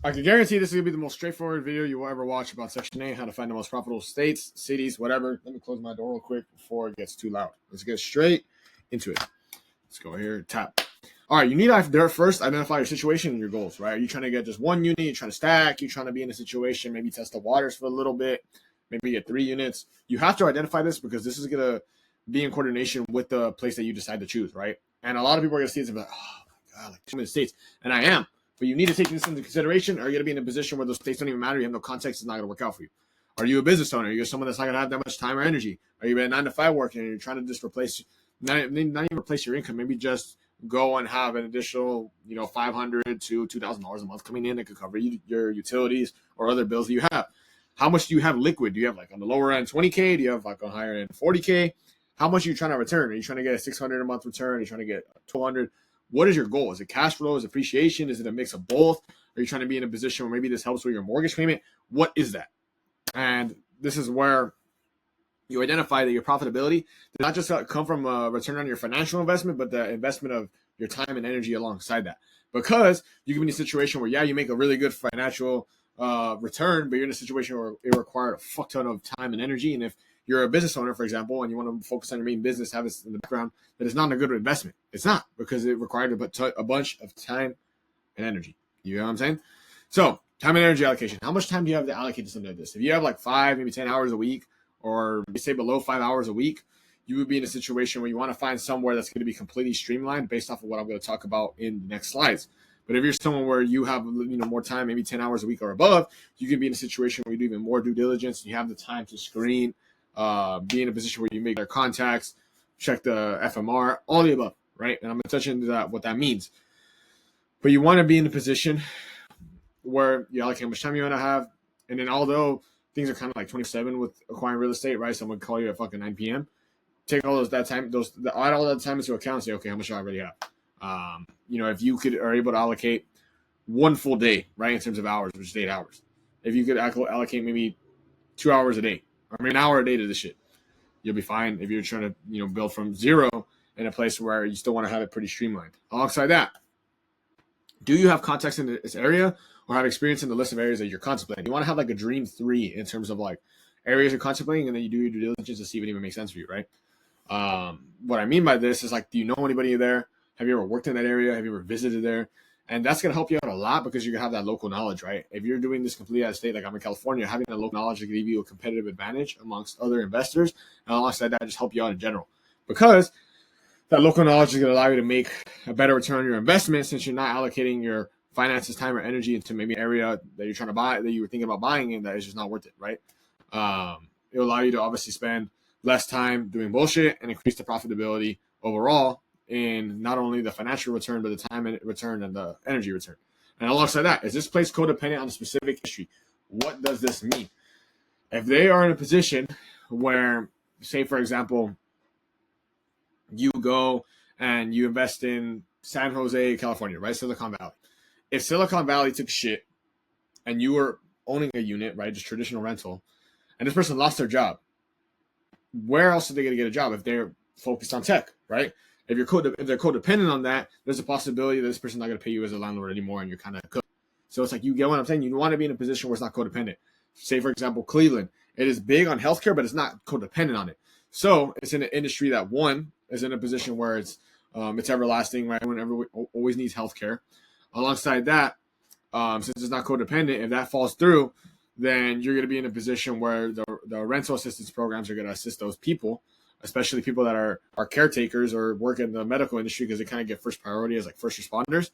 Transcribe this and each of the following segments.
I can guarantee this is going to be the most straightforward video you will ever watch about Section 8, how to find the most profitable states, cities, whatever. Let me close my door real quick before it gets too loud. Let's get straight into it. Let's go here, tap. All right, you need to first identify your situation and your goals, right? Are you trying to get just one unit? You're trying to stack? You're trying to be in a situation, maybe test the waters for a little bit, maybe get 3 units. You have to identify this because this is going to be in coordination with the place that you decide to choose, right? And a lot of people are going to see this and be like, oh my God, like too many states. And I am. But you need to take this into consideration, or you're going to be in a position where those states don't even matter. You have no context. It's not going to work out for you. Are you a business owner? Are you someone that's not going to have that much time or energy? Are you a 9-to-5 working and you're trying to just replace, not even replace your income, maybe just go and have an additional, $500 to $2,000 a month coming in that could cover your utilities or other bills that you have? How much do you have liquid? Do you have like on the lower end 20K? Do you have like on higher end 40K? How much are you trying to return? Are you trying to get a $600 a month return? Are you trying to get $200? What is your goal? Is it cash flow? Is it appreciation? Is it a mix of both? Are you trying to be in a position where maybe this helps with your mortgage payment? What is that? And this is where you identify that your profitability does not just come from a return on your financial investment, but the investment of your time and energy alongside that. Because you can be in a situation where, you make a really good financial return, but you're in a situation where it required a fuck ton of time and energy. And if you're a business owner, for example, and you want to focus on your main business, have this in the background, that is not a good investment. It's not, because it required a bunch of time and energy. You know what I'm saying? So time and energy allocation. How much time do you have to allocate to something like this? If you have like 5, maybe 10 hours a week, or you say below 5 hours a week, you would be in a situation where you want to find somewhere that's going to be completely streamlined based off of what I'm going to talk about in the next slides. But if you're someone where you have more time, maybe 10 hours a week or above, you can be in a situation where you do even more due diligence. You have the time to screen, be in a position where you make their contacts, check the FMR, all the above, right? And I'm going to touch into that, what that means. But you want to be in a position where you allocate how much time you want to have. And then although things are kind of like 27 with acquiring real estate, right? Someone call you at fucking 9 p.m. Take all add all that time into account and say, okay, how much do I already have? If you are able to allocate one full day, right, in terms of hours, which is 8 hours. If you could allocate maybe 2 hours a day, or maybe an hour a day to this shit, you'll be fine. If you're trying to, build from zero in a place where you still want to have it pretty streamlined. Alongside that, do you have context in this area or have experience in the list of areas that you're contemplating? You want to have like a dream 3 in terms of like areas you're contemplating, and then you do your due diligence to see if it even makes sense for you, right? What I mean by this is like, do you know anybody there? Have you ever worked in that area? Have you ever visited there? And that's going to help you out a lot because you're going to have that local knowledge, right? If you're doing this completely out of state, like I'm in California, having that local knowledge will give you a competitive advantage amongst other investors. And alongside that, just help you out in general. Because that local knowledge is going to allow you to make a better return on your investment, since you're not allocating your finances, time, or energy into maybe an area that you're trying to buy, that you were thinking about buying, and that is just not worth it, right? It'll allow you to obviously spend less time doing bullshit and increase the profitability overall in not only the financial return, but the time return and the energy return. And alongside that, is this place codependent on a specific history? What does this mean? If they are in a position where, say, for example, you go and you invest in San Jose, California, right? Silicon Valley. If Silicon Valley took shit and you were owning a unit, right, just traditional rental, and this person lost their job, where else are they going to get a job if they're focused on tech, right? If they're codependent on that, there's a possibility that this person's not going to pay you as a landlord anymore, and you're kind of cooked. So it's like, you get what I'm saying? You want to be in a position where it's not codependent. Say, for example, Cleveland. It is big on healthcare, but it's not codependent on it. So it's in an industry that, one, is in a position where it's everlasting, right? Everyone always needs healthcare. Alongside that, since it's not codependent, if that falls through, then you're going to be in a position where the rental assistance programs are going to assist those people, especially people that are caretakers or work in the medical industry, because they kind of get first priority as like first responders.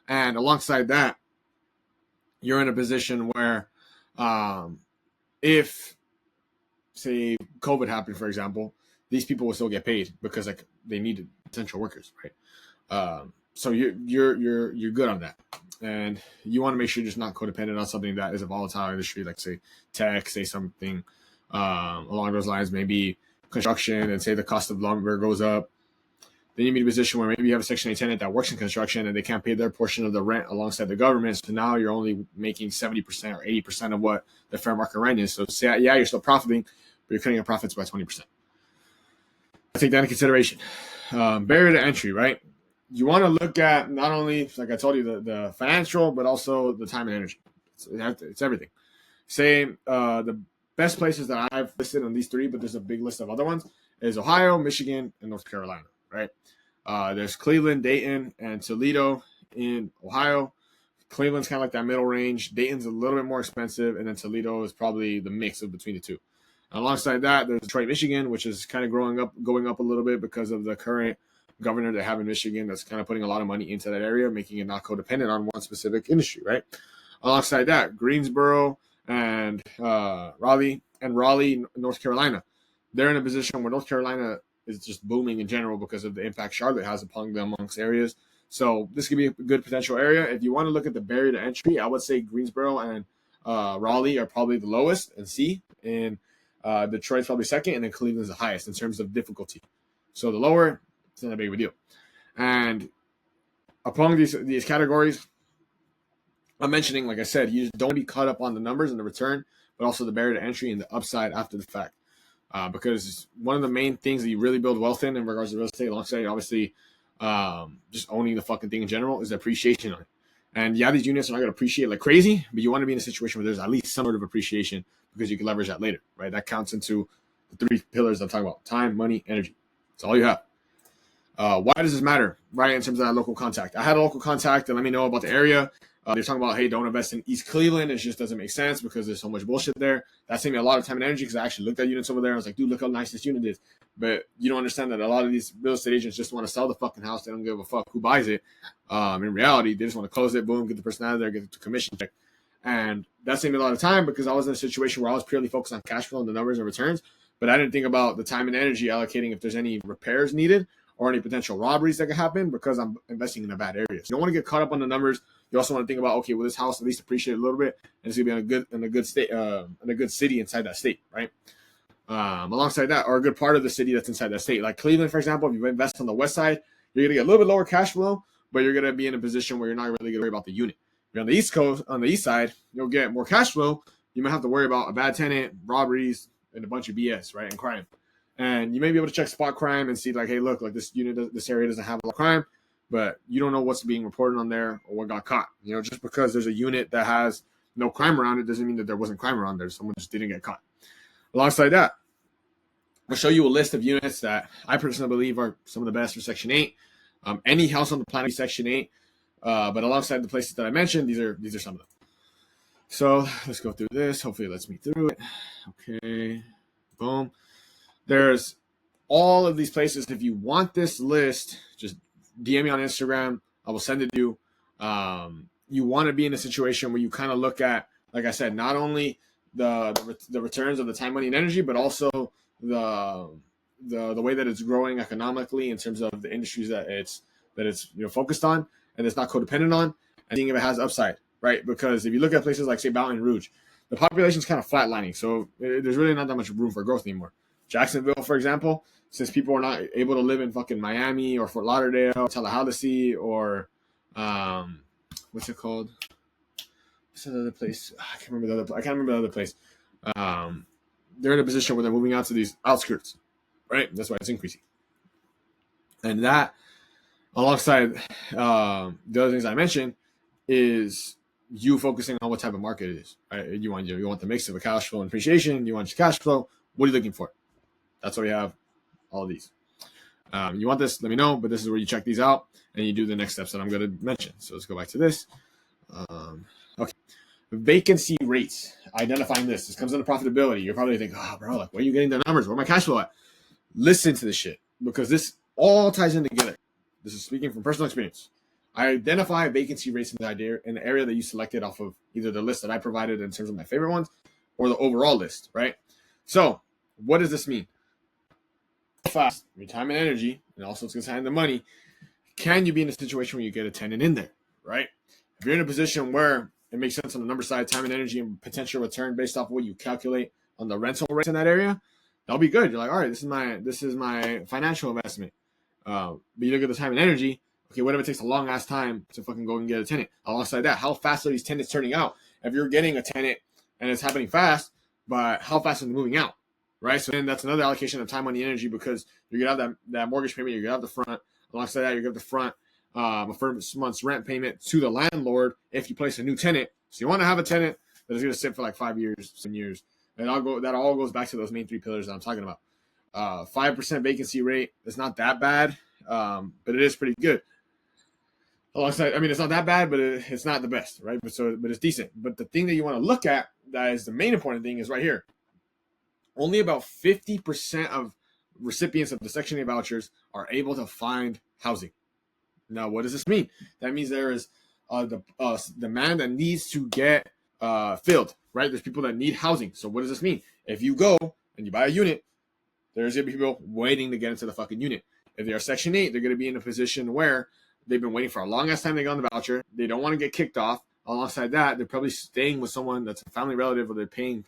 And alongside that, you're in a position where if, say, COVID happened, for example, these people will still get paid because like they needed essential workers, right? So you're good on that. And you want to make sure you're just not codependent on something that is a volatile industry, like say tech, say something along those lines, maybe construction, and say the cost of lumber goes up. Then you be in a position where maybe you have a Section 8 tenant that works in construction and they can't pay their portion of the rent alongside the government. So now you're only making 70% or 80% of what the fair market rent is. So say, yeah, you're still profiting, but you're cutting your profits by 20%. Take that into consideration. Barrier to entry, right? You want to look at not only, like I told you, the financial, but also the time and energy. It's everything. Same. The best places that I've listed on these three, but there's a big list of other ones, is Ohio, Michigan, and North Carolina, right? There's Cleveland, Dayton, and Toledo in Ohio. Cleveland's kind of like that middle range. Dayton's a little bit more expensive, and then Toledo is probably the mix of between the two. Alongside that, there's Detroit, Michigan, which is kind of going up a little bit because of the current governor they have in Michigan that's kind of putting a lot of money into that area, making it not codependent on one specific industry, right? Alongside that, Greensboro and Raleigh, North Carolina. They're in a position where North Carolina is just booming in general because of the impact Charlotte has upon them amongst areas. So this could be a good potential area. If you want to look at the barrier to entry, I would say Greensboro and Raleigh are probably the lowest, and C. And Detroit's probably second, and then Cleveland's the highest in terms of difficulty. So the lower, it's not a big of a deal. And among these categories, I'm mentioning, like I said, you just don't be caught up on the numbers and the return, but also the barrier to entry and the upside after the fact. Because one of the main things that you really build wealth in regards to real estate, alongside obviously just owning the fucking thing in general, is the appreciation on it. And yeah, these units are not going to appreciate like crazy, but you want to be in a situation where there's at least some sort of appreciation because you can leverage that later, right? That counts into the three pillars I'm talking about: time, money, energy. That's all you have. Why does this matter, right? In terms of that local contact, I had a local contact that let me know about the area. They're talking about, hey, don't invest in East Cleveland. It just doesn't make sense because there's so much bullshit there. That saved me a lot of time and energy because I actually looked at units over there. I was like, dude, look how nice this unit is. But you don't understand that a lot of these real estate agents just want to sell the fucking house. They don't give a fuck who buys it. In reality, they just want to close it, boom, get the person out of there, get the commission check. And that saved me a lot of time because I was in a situation where I was purely focused on cash flow and the numbers and returns. But I didn't think about the time and energy allocating if there's any repairs needed or any potential robberies that could happen because I'm investing in a bad area. So you don't want to get caught up on the numbers. You also want to think about, okay, will this house at least appreciate a little bit, and it's gonna be in a good state, in a good city inside that state, right? Alongside that, or a good part of the city that's inside that state, like Cleveland, for example. If you invest on the west side, you're gonna get a little bit lower cash flow, but you're gonna be in a position where you're not really gonna worry about the unit. If you're on the east coast, on the east side, you'll get more cash flow. You might have to worry about a bad tenant, robberies, and a bunch of BS, right, and crime. And you may be able to check spot crime and see like, hey, look, like this area doesn't have a lot of crime, but you don't know what's being reported on there or what got caught. You know, just because there's a unit that has no crime around it doesn't mean that there wasn't crime around there. Someone just didn't get caught. Alongside that, I'll show you a list of units that I personally believe are some of the best for Section 8. Any house on the planet is Section 8, but alongside the places that I mentioned, these are some of them. So let's go through this. Hopefully it lets me through it. Okay, boom. There's all of these places. If you want this list, just DM me on Instagram. I will send it to you. You want to be in a situation where you kind of look at, like I said, not only the returns of the time, money, and energy, but also the way that it's growing economically in terms of the industries that it's focused on and it's not codependent on, and seeing if it has upside, right? Because if you look at places like, say, Baton Rouge, the population's kind of flatlining, so there's really not that much room for growth anymore. Jacksonville, for example, since people are not able to live in fucking Miami or Fort Lauderdale, Tallahassee, or what's it called? What's that other place? I can't remember the other place. They're in a position where they're moving out to these outskirts, right? That's why it's increasing. And that, alongside the other things I mentioned, is you focusing on what type of market it is. Right? You want the mix of a cash flow and appreciation. You want your cash flow. What are you looking for? That's why we have all of these. You want this, let me know, but this is where you check these out and you do the next steps that I'm going to mention. So let's go back to this. Okay. Vacancy rates. Identifying this. This comes into profitability. You're probably thinking, oh, bro, like, where are you getting the numbers? Where my cash flow at? Listen to this shit because this all ties in together. This is speaking from personal experience. I identify vacancy rates in the area that you selected off of either the list that I provided in terms of my favorite ones or the overall list, right? So what does this mean? Fast, your time and energy, and also it's going to time the money. Can you be in a situation where you get a tenant in there, right? If you're in a position where it makes sense on the number side, time and energy, and potential return based off of what you calculate on the rental rates in that area, that'll be good. You're like, all right, this is my financial investment. But you look at the time and energy. Okay, what if it takes a long ass time to fucking go and get a tenant? Alongside that, how fast are these tenants turning out? If you're getting a tenant and it's happening fast, but how fast are they moving out? Right, so then that's another allocation of time, money, energy because you're gonna have that mortgage payment. You're gonna have the front. Alongside that, you're gonna have the front a first month's rent payment to the landlord if you place a new tenant So you want to have a tenant that is going to sit for like 5 years, 7 years. And that all goes back to those main 3 pillars that I'm talking about. 5% vacancy rate is not that bad, but it is pretty good. Alongside, I mean, it's not that bad, but it's not the best, right? But it's decent. But the thing that you want to look at, that is the main important thing, is right here. Only about 50% of recipients of the Section 8 vouchers are able to find housing. Now, what does this mean? That means there is the demand that needs to get filled, right? There's people that need housing. So what does this mean? If you go and you buy a unit, there's going to be people waiting to get into the fucking unit. If they are Section 8, they're going to be in a position where they've been waiting for a long ass time to get on the voucher. They don't want to get kicked off. Alongside that, they're probably staying with someone that's a family relative, or they're paying,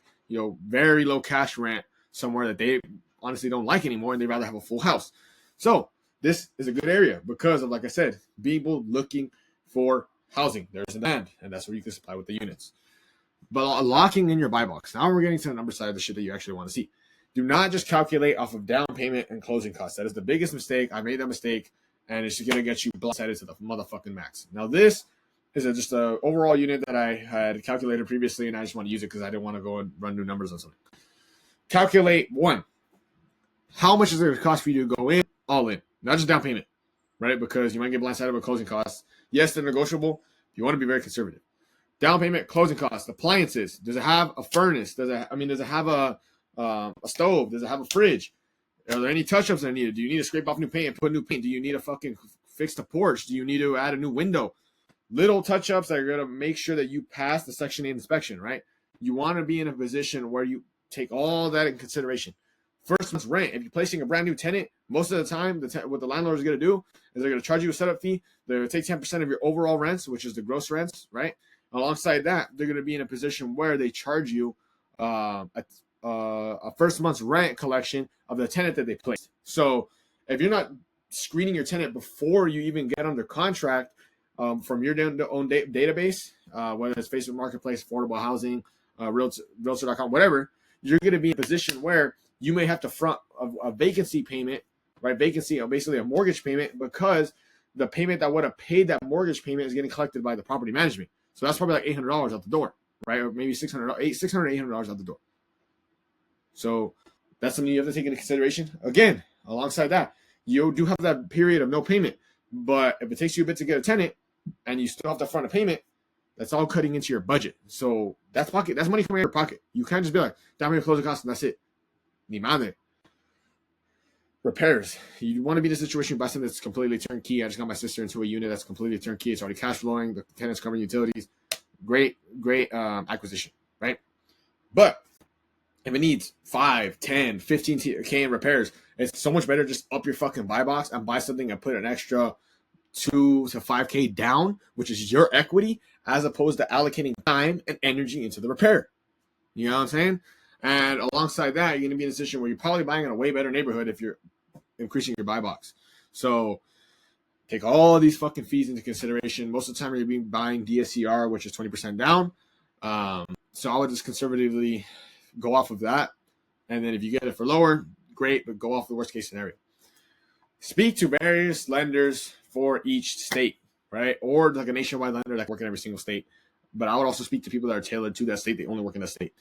very low cash rent somewhere that they honestly don't like anymore, and they'd rather have a full house. So this is a good area because of, like I said, people looking for housing. There's a demand, and that's where you can supply with the units. But locking in your buy box. Now we're getting to the number side of the shit that you actually want to see. Do not just calculate off of down payment and closing costs. That is the biggest mistake. I made that mistake, and it's going to get you blindsided to the motherfucking max. Now this is just an overall unit that I had calculated previously, and I just want to use it because I didn't want to go and run new numbers on something. Calculate one. How much is it going to cost for you to go in, all in, not just down payment, right? Because you might get blindsided with closing costs. Yes, they're negotiable. You want to be very conservative. Down payment, closing costs, appliances. Does it have a furnace? Does it have a stove? Does it have a fridge? Are there any touch-ups that are needed? Do you need to scrape off new paint and put new paint? Do you need to fucking fix the porch? Do you need to add a new window? Little touch-ups that are going to make sure that you pass the Section 8 inspection, right? You want to be in a position where you take all that in consideration. First month's rent. If you're placing a brand new tenant, most of the time, what the landlord is going to do is they're going to charge you a setup fee. They're going to take 10% of your overall rents, which is the gross rents, right? Alongside that, they're going to be in a position where they charge you a first month's rent collection of the tenant that they placed. So if you're not screening your tenant before you even get under contract from your own database, whether it's Facebook Marketplace, Affordable Housing, Realtor.com, whatever, you're going to be in a position where you may have to front a vacancy payment, right? Vacancy, basically a mortgage payment, because the payment that would have paid that mortgage payment is getting collected by the property management. So that's probably like $800 out the door, right? Or maybe $800 out the door. So that's something you have to take into consideration. Again, alongside that, you do have that period of no payment. But if it takes you a bit to get a tenant and you still have to front a payment, that's all cutting into your budget. So that's money coming out of your pocket. You can't just be like, down payment, closing costs, and that's it. Ni madre. Repairs. You want to be in a situation, you buy something that's completely turnkey. I just got my sister into a unit that's completely turnkey. It's already cash flowing. The tenant's covering utilities. Great acquisition, right? But if it needs 5, 10, 15K in repairs, it's so much better just up your fucking buy box and buy something and put an extra 2 to 5K down, which is your equity, as opposed to allocating time and energy into the repair. You know what I'm saying? And alongside that, you're going to be in a position where you're probably buying in a way better neighborhood if you're increasing your buy box. So take all of these fucking fees into consideration. Most of the time, you're being buying DSCR, which is 20% down. So I would just conservatively go off of that. And then if you get it for lower, great, but go off the worst case scenario. Speak to various lenders for each state, right? Or like a nationwide lender that can work in every single state. But I would also speak to people that are tailored to that state. They only work in that state.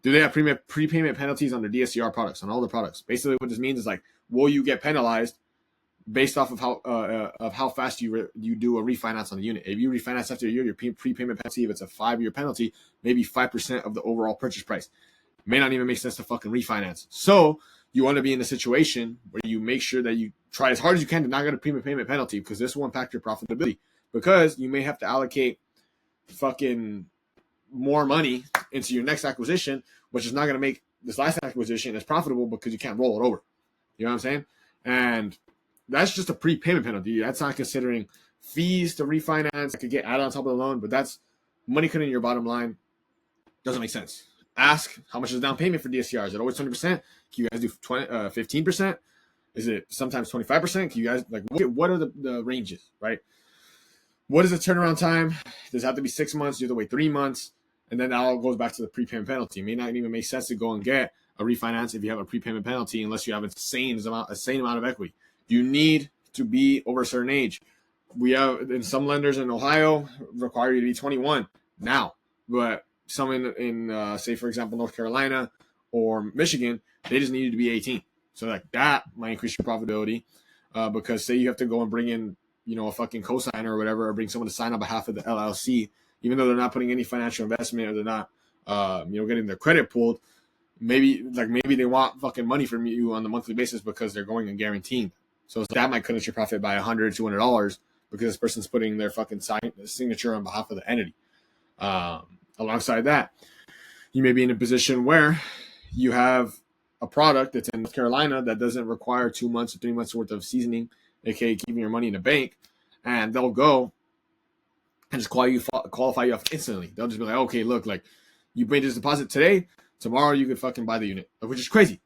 Do they have prepayment penalties on their DSCR products, on all the products? Basically, what this means is like, will you get penalized based off of how fast you do a refinance on the unit? If you refinance after a year, your prepayment penalty, if it's a 5-year penalty, maybe 5% of the overall purchase price. May not even make sense to fucking refinance. So you want to be in a situation where you make sure that you try as hard as you can to not get a prepayment penalty, because this will impact your profitability, because you may have to allocate fucking more money into your next acquisition, which is not going to make this last acquisition as profitable because you can't roll it over. You know what I'm saying? And that's just a prepayment penalty. That's not considering fees to refinance that could get added on top of the loan, but that's money cutting your bottom line. Doesn't make sense. Ask, how much is the down payment for DSCR? Is it always 20%? Can you guys do 15%? Is it sometimes 25%? Can you guys, like, what are the ranges, right? What is the turnaround time? Does it have to be 6 months? Do you have to wait 3 months? And then that all goes back to the prepayment penalty. It may not even make sense to go and get a refinance if you have a prepayment penalty unless you have an insane amount of equity. You need to be over a certain age. We have, in some lenders in Ohio, require you to be 21 now. But some in say, for example, North Carolina or Michigan, they just needed to be 18. So like that might increase your profitability because say you have to go and bring in, a fucking cosigner or whatever, or bring someone to sign on behalf of the LLC, even though they're not putting any financial investment or they're not, getting their credit pulled. Maybe they want fucking money from you on the monthly basis because they're going and guaranteeing. So that might cut your profit by $100, $200 because this person's putting their fucking signature on behalf of the entity. Alongside that, you may be in a position where you have a product that's in North Carolina that doesn't require 2 months or 3 months worth of seasoning, aka keeping your money in the bank, and they'll go and just qualify you off instantly. They'll just be like, okay, look, like you made this deposit today, tomorrow you could fucking buy the unit, which is crazy.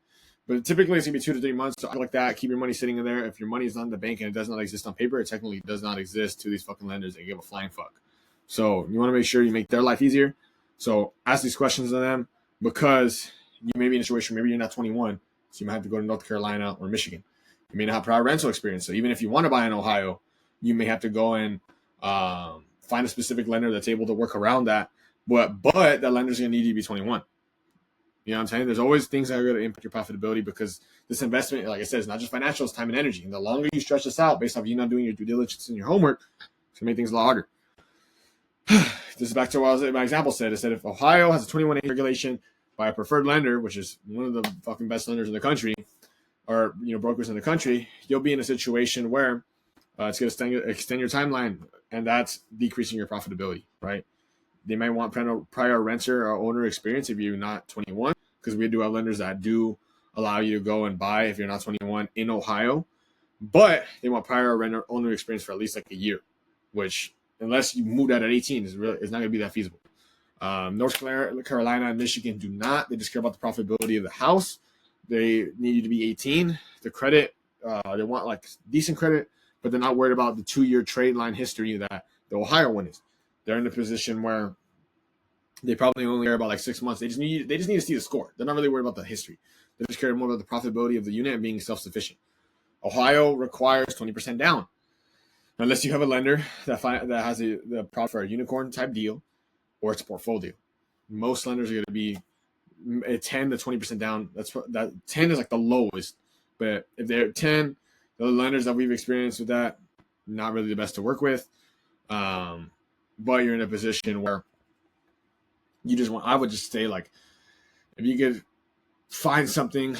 But typically it's gonna be 2 to 3 months. So I like that. Keep your money sitting in there. If your money is not in the bank and it does not exist on paper, it technically does not exist to these fucking lenders. They give a flying fuck. So you want to make sure you make their life easier. So ask these questions of them because you may be in a situation, maybe you're not 21, so you might have to go to North Carolina or Michigan. You may not have prior rental experience. So even if you want to buy in Ohio, you may have to go and find a specific lender that's able to work around that. But that lender's going to need you to be 21. You know what I'm saying? There's always things that are going to impact your profitability because this investment, like I said, is not just financial, it's time and energy. And the longer you stretch this out based off you not doing your due diligence and your homework, it's going to make things a lot harder. This is back to what my example said. It said if Ohio has a 21A regulation by a preferred lender, which is one of the fucking best lenders in the country, or brokers in the country, you'll be in a situation where it's going to extend your timeline, and that's decreasing your profitability, right? They might want prior renter or owner experience if you're not 21, because we do have lenders that do allow you to go and buy if you're not 21 in Ohio, but they want prior renter owner experience for at least like a year, which unless you moved out at 18, it's not going to be that feasible. North Carolina and Michigan do not. They just care about the profitability of the house. They need you to be 18. The credit, they want like decent credit, but they're not worried about the 2-year trade line history that the Ohio one is. They're in a position where they probably only care about like 6 months. They just need to see the score. They're not really worried about the history. They just care more about the profitability of the unit and being self-sufficient. Ohio requires 20% down. Unless you have a lender that has the product for a unicorn type deal or it's a portfolio. Most lenders are going to be 10 to 20% down. That 10 is like the lowest. But if they're 10, the lenders that we've experienced with that, not really the best to work with. But you're in a position where I would just say like, if you could find something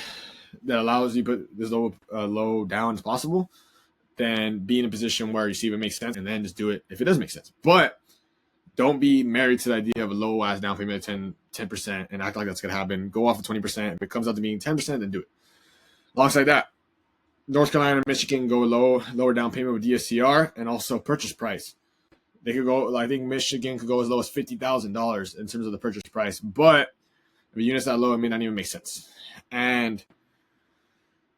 that allows you to put as low down as possible, then be in a position where you see if it makes sense and then just do it if it does make sense. But don't be married to the idea of a low ass down payment of 10% and act like that's going to happen. Go off of 20%. If it comes out to being 10%, then do it. Alongside that, North Carolina and Michigan go lower down payment with DSCR and also purchase price. They could go, I think Michigan could go as low as $50,000 in terms of the purchase price. But if a unit's that low, it may not even make sense. And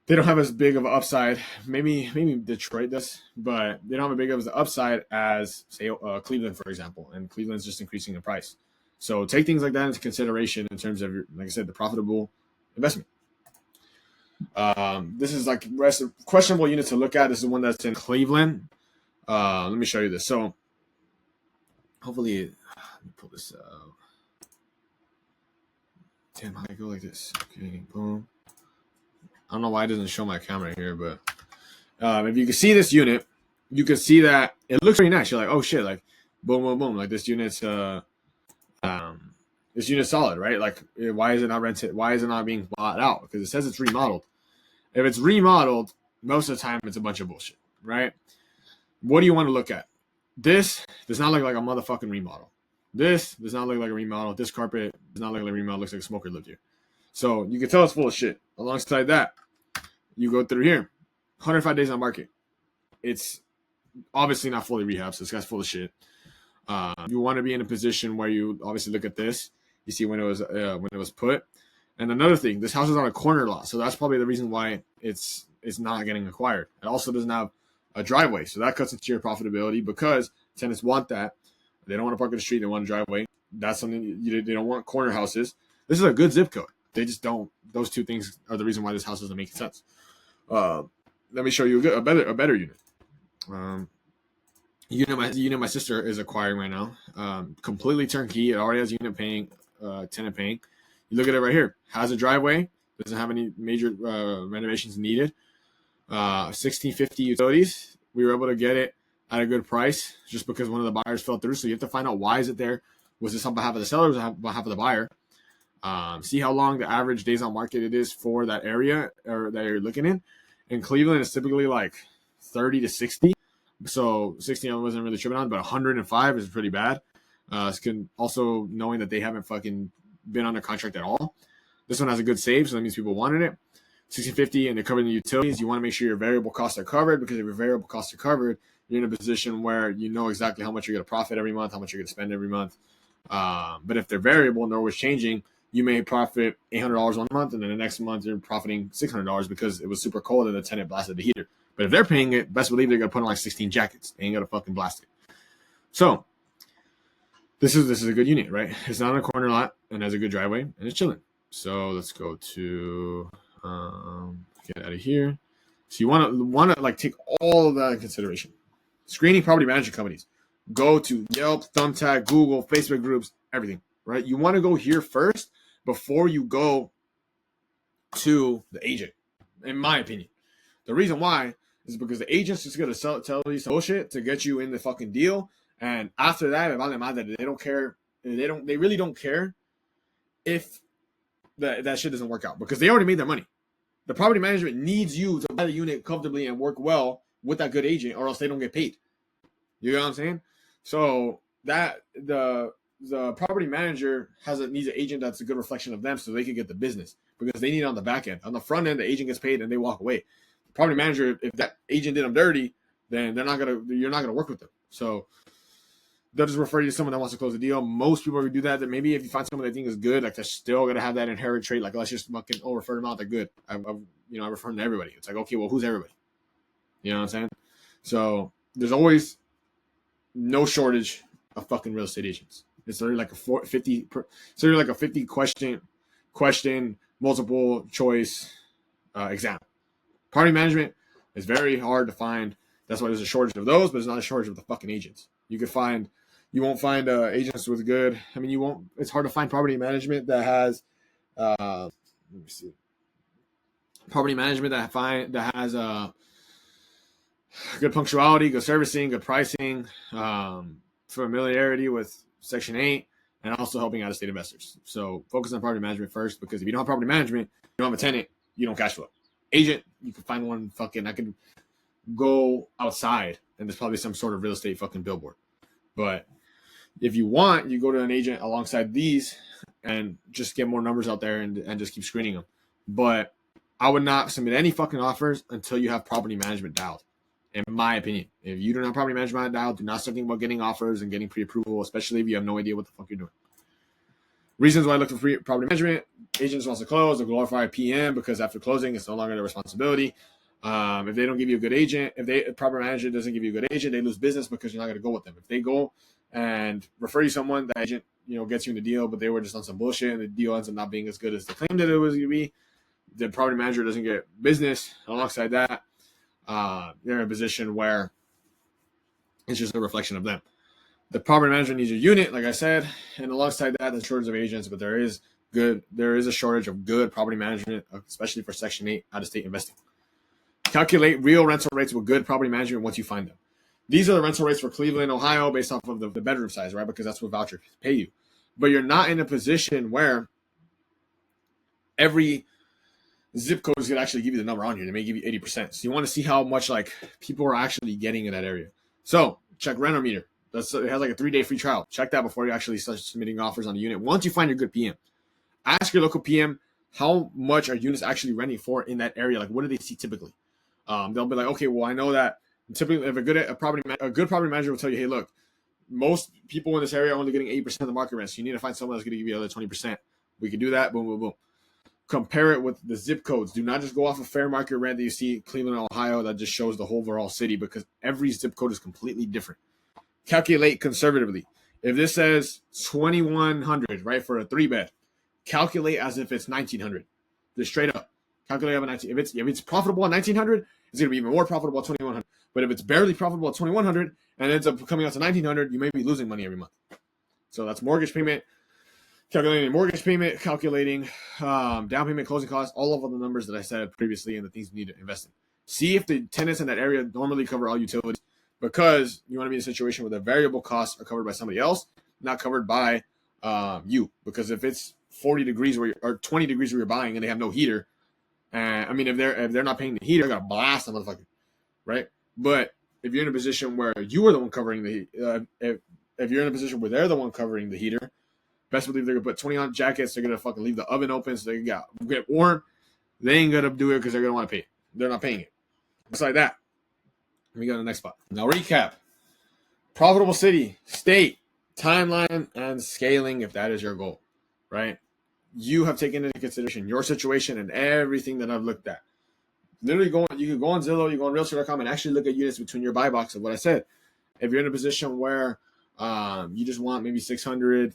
they don't have as big of an upside. Maybe Detroit does, but they don't have as big of an upside as, say, Cleveland, for example. And Cleveland's just increasing the price. So take things like that into consideration in terms of, like I said, the profitable investment. This is like questionable unit to look at. This is the one that's in Cleveland. Let me show you this. So hopefully, let me pull this out. Damn, how do I go like this? Okay, boom. I don't know why it doesn't show my camera here, but if you can see this unit, you can see that it looks pretty nice. You're like, oh shit, like boom, boom, boom. Like this unit's solid, right? Like why is it not rented? Why is it not being bought out? Because it says it's remodeled. If it's remodeled, most of the time it's a bunch of bullshit, right? What do you want to look at? This does not look like a motherfucking remodel. This does not look like a remodel. This carpet does not look like a remodel. It looks like a smoker lived here. So you can tell it's full of shit. Alongside that, you go through here, 105 days on market. It's obviously not fully rehabbed, so this guy's full of shit. You want to be in a position where you obviously look at this. You see when it was put. And another thing, this house is on a corner lot, so that's probably the reason why it's not getting acquired. It also doesn't have a driveway, so that cuts into your profitability because tenants want that. They don't want to park on the street. They want a driveway. That's something they don't want corner houses. This is a good zip code. They just don't. Those two things are the reason why this house doesn't make sense. Let me show you a better unit. My sister is acquiring right now. Completely turnkey. It already has unit paying, tenant paying. You look at it right here. Has a driveway. Doesn't have any major renovations needed. 1650 utilities. We were able to get it at a good price just because one of the buyers fell through. So you have to find out why is it there. Was this on behalf of the seller or on behalf of the buyer? See how long the average days on market it is for that area or that you're looking in. In Cleveland, it's typically like 30 to 60. So 60 I wasn't really tripping on, but 105 is pretty bad. Also knowing that they haven't fucking been under contract at all. This one has a good save, so that means people wanted it. 1650 and they're covering the utilities. You want to make sure your variable costs are covered because if your variable costs are covered, you're in a position where you know exactly how much you're going to profit every month, how much you're going to spend every month. But if they're variable and they're always changing, you may profit $800 one month, and then the next month you're profiting $600 because it was super cold and the tenant blasted the heater. But if they're paying it, best believe they're gonna put on like 16 jackets. They ain't gonna fucking blast it. So this is a good unit, right? It's not on a corner lot and has a good driveway and it's chilling. So let's go to get out of here. So you want to like take all of that in consideration. Screening property management companies. Go to Yelp, Thumbtack, Google, Facebook groups, everything, right? You want to go here first before you go to the agent, in my opinion. The reason why is because the agent's just gonna tell you some bullshit to get you in the fucking deal, and after that, they don't care. They really don't care if that shit doesn't work out because they already made their money. The property management needs you to buy the unit comfortably and work well with that good agent, or else they don't get paid. You know what I'm saying? So that the property manager needs an agent that's a good reflection of them, so they can get the business because they need it on the back end. On the front end, the agent gets paid and they walk away. The property manager, if that agent did them dirty, then you're not gonna work with them. So they'll just refer you to someone that wants to close the deal. Most people would do that. That maybe if you find someone that think is good, like they're still gonna have that inherent trait. Like let's just fucking refer them out. They're good. I refer them to everybody. It's like okay, well who's everybody? You know what I'm saying? So there's always no shortage of fucking real estate agents. It's literally like a 50 question multiple choice exam. Property management is very hard to find. That's why there's a shortage of those, but there's not a shortage of the fucking agents. You won't find agents with good. I mean, it's hard to find property management that has. Let me see. Property management that has good punctuality, good servicing, good pricing, familiarity with Section 8, and also helping out-of-state investors. So focus on property management first, because if you don't have property management, you don't have a tenant, you don't cash flow. Agent, you can find one I could go outside, and there's probably some sort of real estate fucking billboard. But if you want, you go to an agent alongside these and just get more numbers out there and just keep screening them. But I would not submit any fucking offers until you have property management dialed. In my opinion, if you don't have property management dialed, do not start thinking about getting offers and getting pre-approval, especially if you have no idea what the fuck you're doing. Reasons why I look for free property management: agents wants to close, a glorified PM, because after closing, it's no longer their responsibility. If they don't give you a good agent, if property manager doesn't give you a good agent, they lose business because you're not going to go with them. If they go and refer you someone, the agent gets you in the deal, but they were just on some bullshit, and the deal ends up not being as good as they claimed that it was going to be. The property manager doesn't get business. Alongside that, they're in a position where it's just a reflection of them. The property manager needs a unit, like I said, and alongside that, there's a shortage of agents, but there is a shortage of good property management, especially for Section 8 out-of-state investing. Calculate real rental rates with good property management once you find them. These are the rental rates for Cleveland, Ohio, based off of the bedroom size, right? Because that's what vouchers pay you. But you're not in a position where every zip code is going to actually give you the number on here. They may give you 80%. So you want to see how much like people are actually getting in that area. So check Renometer. It has like a 3-day free trial. Check that before you actually start submitting offers on the unit. Once you find your good PM, ask your local PM how much are units actually renting for in that area. Like, what do they see typically? They'll be like, okay, well, I know that typically if a good property manager will tell you, hey, look, most people in this area are only getting 80% of the market rent. So you need to find someone that's going to give you the other 20%. We can do that. Boom, boom, boom. Compare it with the zip codes. Do not just go off of fair market rent that you see Cleveland, Ohio, that just shows the whole overall city, because every zip code is completely different. Calculate conservatively. If this says 2,100, right, for a 3-bed, calculate as if it's 1,900. Just straight up. Calculate at 19. If it's profitable at 1,900, it's going to be even more profitable at 2,100. But if it's barely profitable at $2,100 and ends up coming out to $1,900, you may be losing money every month. So that's mortgage payment, calculating mortgage payment, calculating down payment, closing costs, all of the numbers that I said previously, and the things you need to invest in. See if the tenants in that area normally cover all utilities, because you want to be in a situation where the variable costs are covered by somebody else, not covered by you. Because if it's 40 degrees or 20 degrees where you're buying and they have no heater, I mean, if they're not paying the heater, they're gonna blast the motherfucker, right? But if you're in a position where you are the one covering the if you're in a position where they're the one covering the heater, best believe they're gonna put 20 on jackets. They're gonna fucking leave the oven open so they can get warm. They ain't gonna do it because they're gonna want to pay it. They're not paying it. Just like that. Let me go to the next spot. Now recap: profitable city, state, timeline, and scaling. If that is your goal, right? You have taken into consideration your situation and everything that I've looked at. Literally, you can go on Zillow, you go on Realtor.com, and actually look at units between your buy box of what I said. If you're in a position where you just want maybe $600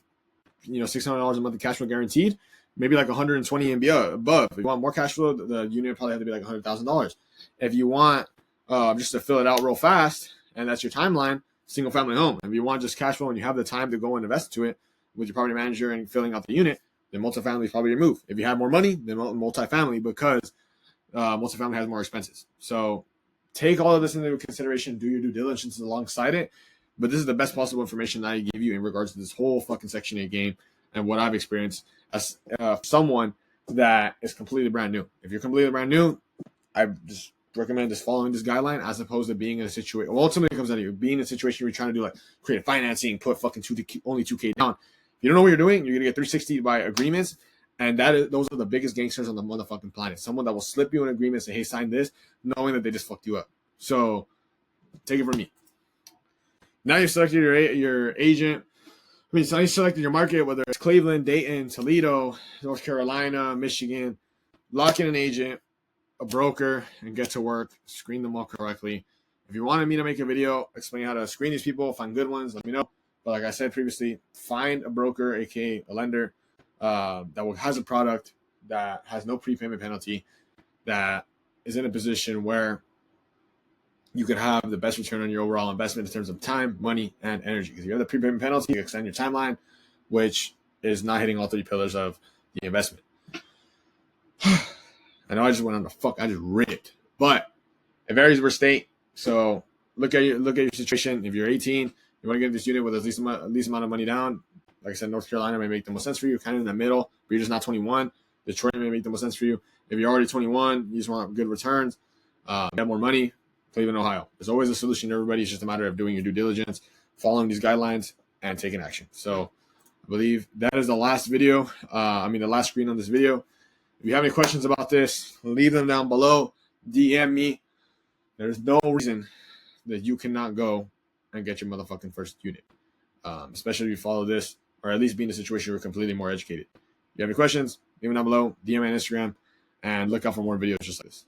a month of cash flow guaranteed, maybe like 120 and above. If you want more cash flow, the unit probably have to be like $100,000. If you want just to fill it out real fast, and that's your timeline, single family home. If you want just cash flow and you have the time to go and invest into it with your property manager and filling out the unit, then multifamily is probably your move. If you have more money, then multifamily, because multifamily has more expenses. So take all of this into consideration. Do your due diligence alongside it. But this is the best possible information that I give you in regards to this whole fucking Section 8 game and what I've experienced as someone that is completely brand new. If you're completely brand new, I just recommend just following this guideline as opposed to being in a situation. Well, ultimately, it comes down to you being in a situation where you're trying to do like creative financing, put fucking only 2K down. If you don't know what you're doing, you're gonna get 360 by agreements, and those are the biggest gangsters on the motherfucking planet. Someone that will slip you an agreement, say, "Hey, sign this," knowing that they just fucked you up. So take it from me. Now you've selected your agent. I mean, so you selected your market, whether it's Cleveland, Dayton, Toledo, North Carolina, Michigan. Lock in an agent, a broker, and get to work. Screen them all correctly. If you wanted me to make a video explaining how to screen these people, find good ones, let me know. But like I said previously, find a broker, aka a lender, that has a product that has no prepayment penalty, that is in a position where you could have the best return on your overall investment in terms of time, money, and energy. Because if you have the prepayment penalty, you extend your timeline, which is not hitting all three pillars of the investment. I know I just went on I just ripped. But it varies per state. So look at your situation. If you're 18, you want to get in this unit with at least amount of money down. Like I said, North Carolina may make the most sense for you, kind of in the middle, but you're just not 21. Detroit may make the most sense for you. If you're already 21, you just want good returns, you have more money, Cleveland, Ohio. There's always a solution to everybody. It's just a matter of doing your due diligence, following these guidelines, and taking action. So I believe that is the last video. The last screen on this video. If you have any questions about this, leave them down below. DM me. There's no reason that you cannot go and get your motherfucking first unit, especially if you follow this, or at least be in a situation where you're completely more educated. If you have any questions, leave them down below. DM me on Instagram, and look out for more videos just like this.